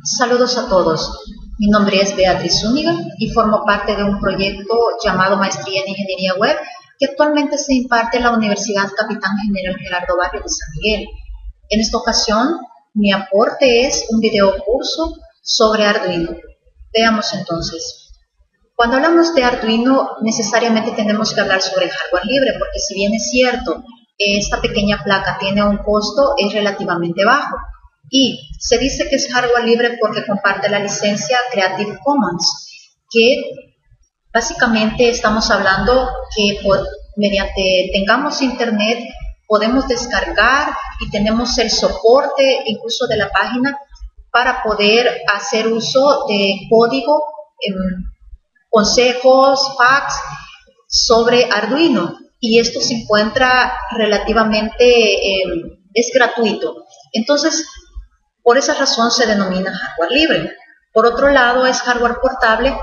Saludos a todos. Mi nombre es Beatriz Zúñiga y formo parte de un proyecto llamado Maestría en Ingeniería Web que actualmente se imparte en la Universidad Capitán General Gerardo Barrio de San Miguel. En esta ocasión, mi aporte es un video curso sobre Arduino. Veamos entonces. Cuando hablamos de Arduino, necesariamente tenemos que hablar sobre hardware libre, porque si bien es cierto, esta pequeña placa tiene un costo, es relativamente bajo. Y se dice que es hardware libre porque comparte la licencia Creative Commons, que básicamente estamos hablando que mediante tengamos internet podemos descargar y tenemos el soporte incluso de la página para poder hacer uso de código, consejos, facts sobre Arduino, y esto se encuentra relativamente, es gratuito. Entonces, por esa razón se denomina hardware libre. Por otro lado, es hardware portable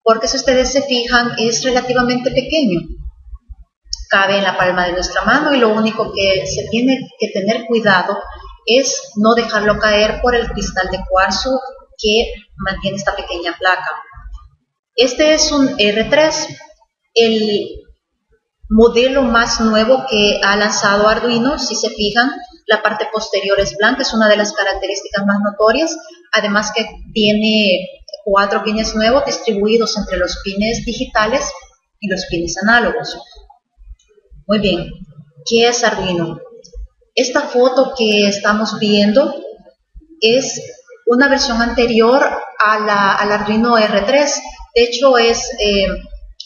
porque, si ustedes se fijan, es relativamente pequeño. Cabe en la palma de nuestra mano y lo único que se tiene que tener cuidado es no dejarlo caer por el cristal de cuarzo que mantiene esta pequeña placa. Este es un R3, el modelo más nuevo que ha lanzado Arduino. Si se fijan, la parte posterior es blanca, es una de las características más notorias, además que tiene 4 pines nuevos distribuidos entre los pines digitales y los pines análogos. Muy bien, ¿qué es Arduino? Esta foto que estamos viendo es una versión anterior al Arduino R3. De hecho, es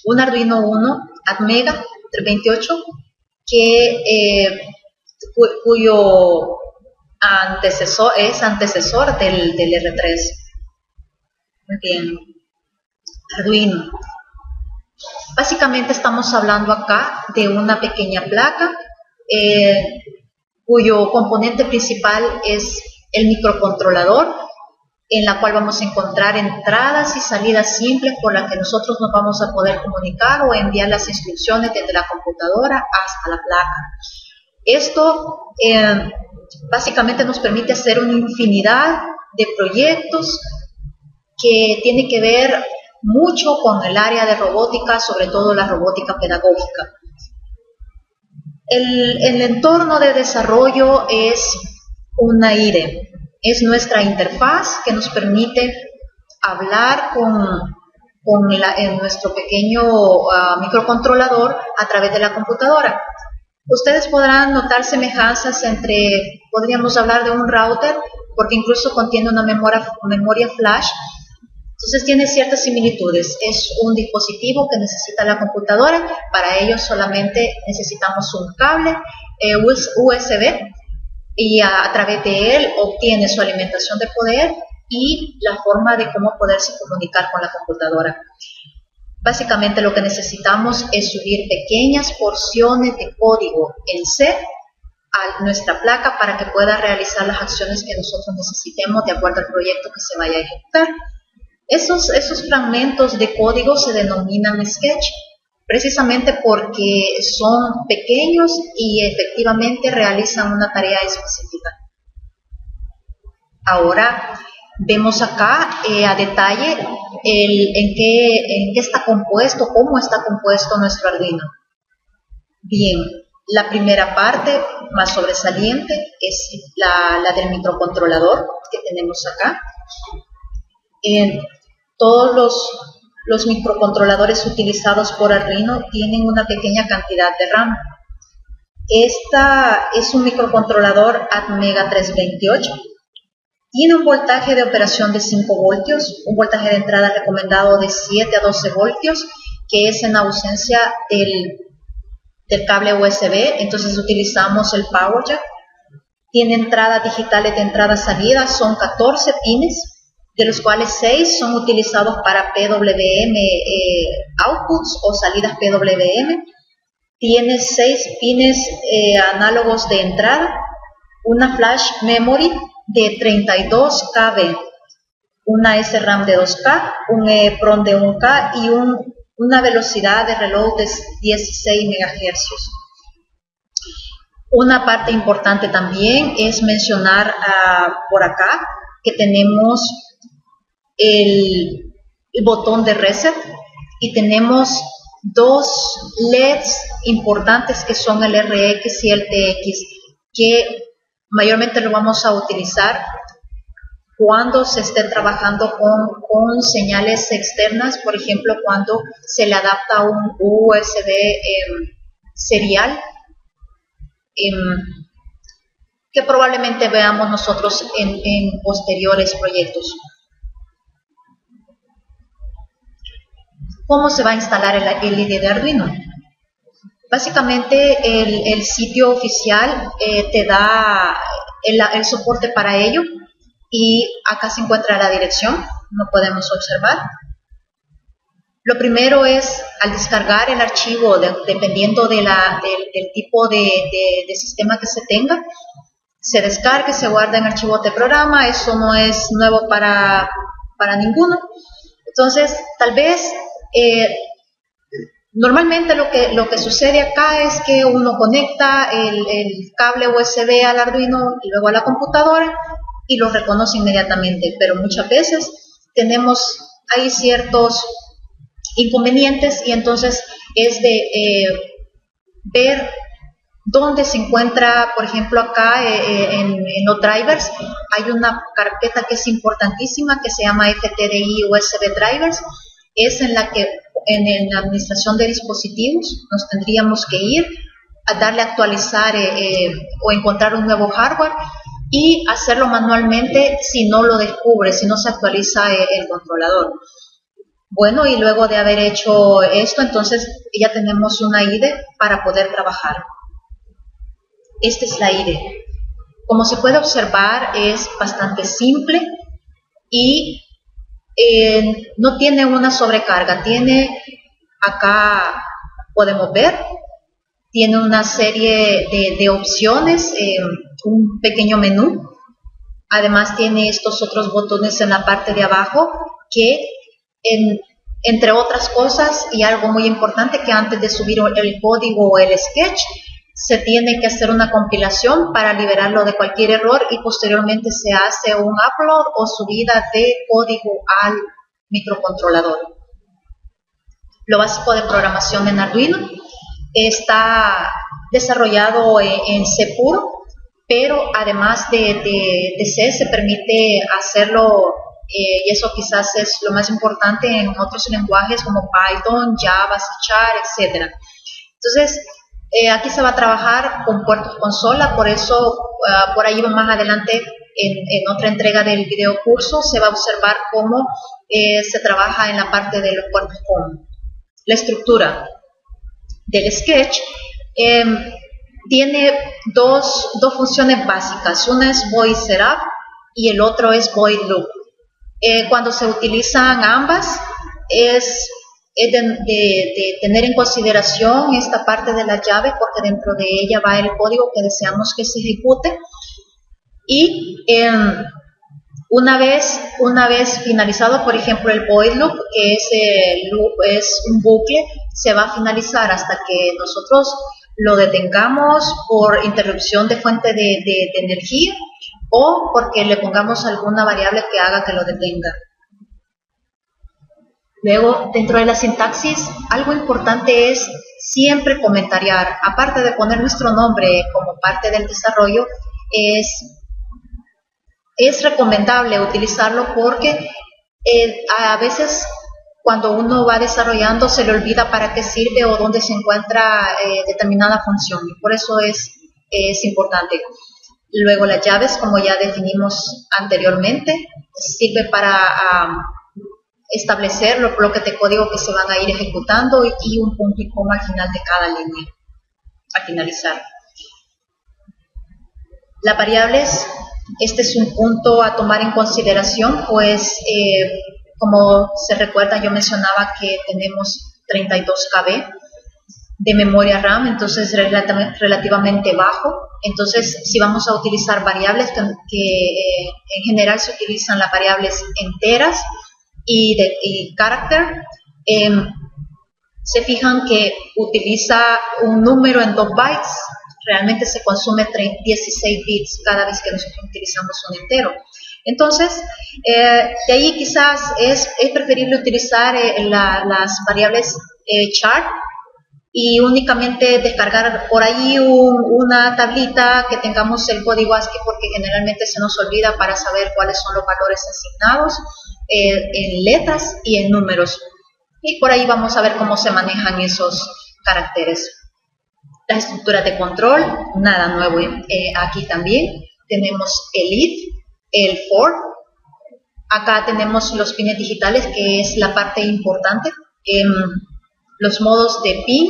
un Arduino Uno Atmega 328 cuyo antecesor es antecesor del R3. Muy bien, Arduino. Básicamente estamos hablando acá de una pequeña placa cuyo componente principal es el microcontrolador, en la cual vamos a encontrar entradas y salidas simples por las que nosotros nos vamos a poder comunicar o enviar las instrucciones desde la computadora hasta la placa. Esto básicamente nos permite hacer una infinidad de proyectos que tienen que ver mucho con el área de robótica, sobre todo la robótica pedagógica. El entorno de desarrollo es una IDE, es nuestra interfaz que nos permite hablar en nuestro pequeño microcontrolador a través de la computadora. Ustedes podrán notar semejanzas entre, podríamos hablar de un router, porque incluso contiene una memoria flash. Entonces tiene ciertas similitudes. Es un dispositivo que necesita la computadora. Para ello solamente necesitamos un cable USB y a través de él obtiene su alimentación de poder y la forma de cómo poderse comunicar con la computadora. Básicamente lo que necesitamos es subir pequeñas porciones de código en C a nuestra placa para que pueda realizar las acciones que nosotros necesitemos de acuerdo al proyecto que se vaya a ejecutar. Esos fragmentos de código se denominan sketch, precisamente porque son pequeños y efectivamente realizan una tarea específica. Ahora vemos acá a detalle en qué está compuesto, cómo está compuesto nuestro Arduino. Bien, la primera parte más sobresaliente es la del microcontrolador que tenemos acá. Todos los microcontroladores utilizados por Arduino tienen una pequeña cantidad de RAM. Esta es un microcontrolador Atmega 328. Tiene un voltaje de operación de 5 voltios, un voltaje de entrada recomendado de 7 a 12 voltios, que es en ausencia del cable USB. Entonces utilizamos el Power Jack. Tiene entradas digitales de entrada-salida, son 14 pines, de los cuales 6 son utilizados para PWM outputs o salidas PWM. Tiene 6 pines análogos de entrada, una flash memory de 32 KB, una SRAM de 2K, un EEPROM de 1K y una velocidad de reload de 16 MHz. Una parte importante también es mencionar por acá que tenemos el botón de reset y tenemos dos LEDs importantes que son el RX y el TX, que mayormente lo vamos a utilizar cuando se esté trabajando con señales externas, por ejemplo, cuando se le adapta un USB serial, que probablemente veamos nosotros en posteriores proyectos. ¿Cómo se va a instalar el IDE de Arduino? Básicamente el sitio oficial te da el soporte para ello. Y acá se encuentra la dirección, como podemos observar. Lo primero es, al descargar el archivo, dependiendo del tipo de sistema que se tenga, se descarga y se guarda en archivos de programa. Eso no es nuevo para ninguno. Entonces, tal vez, normalmente lo que sucede acá es que uno conecta el cable USB al Arduino y luego a la computadora, y lo reconoce inmediatamente, pero muchas veces tenemos ahí ciertos inconvenientes y entonces es de ver dónde se encuentra, por ejemplo, acá en los drivers hay una carpeta que es importantísima que se llama FTDI USB Drivers. Es en la que en la administración de dispositivos nos tendríamos que ir a darle a actualizar o encontrar un nuevo hardware y hacerlo manualmente si no lo descubre, si no se actualiza el controlador. Bueno, y luego de haber hecho esto, entonces ya tenemos una IDE para poder trabajar. Esta es la IDE. Como se puede observar, es bastante simple y no tiene una sobrecarga. Tiene, acá podemos ver, tiene una serie de opciones, un pequeño menú. Además tiene estos otros botones en la parte de abajo que, entre otras cosas, y algo muy importante, que antes de subir el código o el sketch, se tiene que hacer una compilación para liberarlo de cualquier error y posteriormente se hace un upload o subida de código al microcontrolador. Lo básico de programación en Arduino está desarrollado en C puro, pero además de C se permite hacerlo, y eso quizás es lo más importante, en otros lenguajes como Python, Java, C#, etc. Entonces, aquí se va a trabajar con puertos consola, por eso por ahí más adelante en otra entrega del video curso se va a observar cómo se trabaja en la parte de los puertos con la estructura del sketch. Tiene dos funciones básicas, una es void setup y el otro es void loop. Cuando se utilizan ambas es de tener en consideración esta parte de la llave, porque dentro de ella va el código que deseamos que se ejecute, y una vez finalizado, por ejemplo, el void loop, que ese loop es un bucle, se va a finalizar hasta que nosotros lo detengamos por interrupción de fuente de energía o porque le pongamos alguna variable que haga que lo detenga. Luego, dentro de la sintaxis, algo importante es siempre comentariar. Aparte de poner nuestro nombre como parte del desarrollo, es recomendable utilizarlo porque a veces cuando uno va desarrollando se le olvida para qué sirve o dónde se encuentra determinada función. Por eso es importante. Luego las llaves, como ya definimos anteriormente, sirve para establecer los bloques de código que se van a ir ejecutando y un punto y coma al final de cada línea, al finalizar. Las variables, este es un punto a tomar en consideración, pues como se recuerda, yo mencionaba que tenemos 32 KB de memoria RAM, entonces relativamente bajo. Entonces, si vamos a utilizar variables que en general se utilizan las variables enteras y carácter, se fijan que utiliza un número en 2 bytes, realmente se consume 16 bits cada vez que nosotros utilizamos un entero. Entonces, de ahí quizás es preferible utilizar las variables chart y únicamente descargar por ahí una tablita que tengamos el código ASCII, porque generalmente se nos olvida para saber cuáles son los valores asignados en letras y en números. Y por ahí vamos a ver cómo se manejan esos caracteres. Las estructuras de control, nada nuevo aquí también. Tenemos el if, el for. Acá tenemos los pines digitales, que es la parte importante. Los modos de pin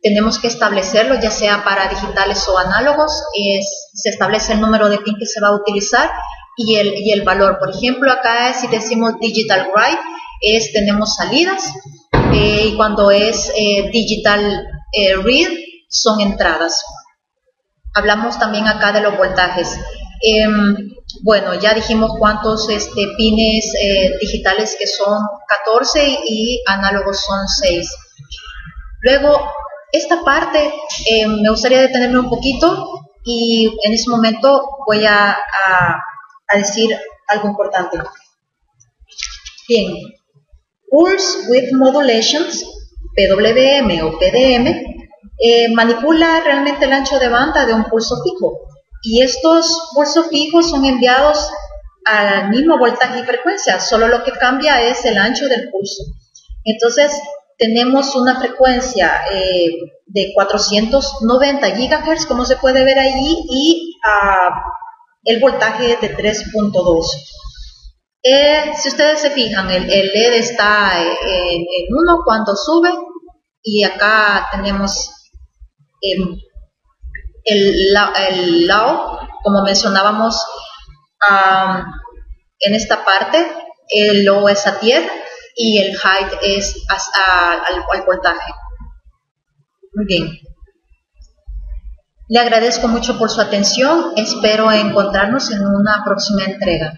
tenemos que establecerlos, ya sea para digitales o análogos. Se establece el número de pin que se va a utilizar y el valor. Por ejemplo, acá si decimos digital write, tenemos salidas, y cuando es digital read, son entradas. Hablamos también acá de los voltajes. Bueno, ya dijimos cuántos pines digitales, que son 14 y análogos son 6. Luego, esta parte me gustaría detenerme un poquito y en ese momento voy a decir algo importante. Bien, Pulse Width Modulations, PWM o PDM, manipula realmente el ancho de banda de un pulso fijo, y estos pulsos fijos son enviados al mismo voltaje y frecuencia, solo lo que cambia es el ancho del pulso. Entonces tenemos una frecuencia de 490 GHz, como se puede ver ahí, y el voltaje de 3.2. Si ustedes se fijan, el LED está en 1 cuando sube, y acá tenemos el low, como mencionábamos en esta parte. El low es a tierra y el height es al voltaje. Muy bien. Le agradezco mucho por su atención. Espero encontrarnos en una próxima entrega.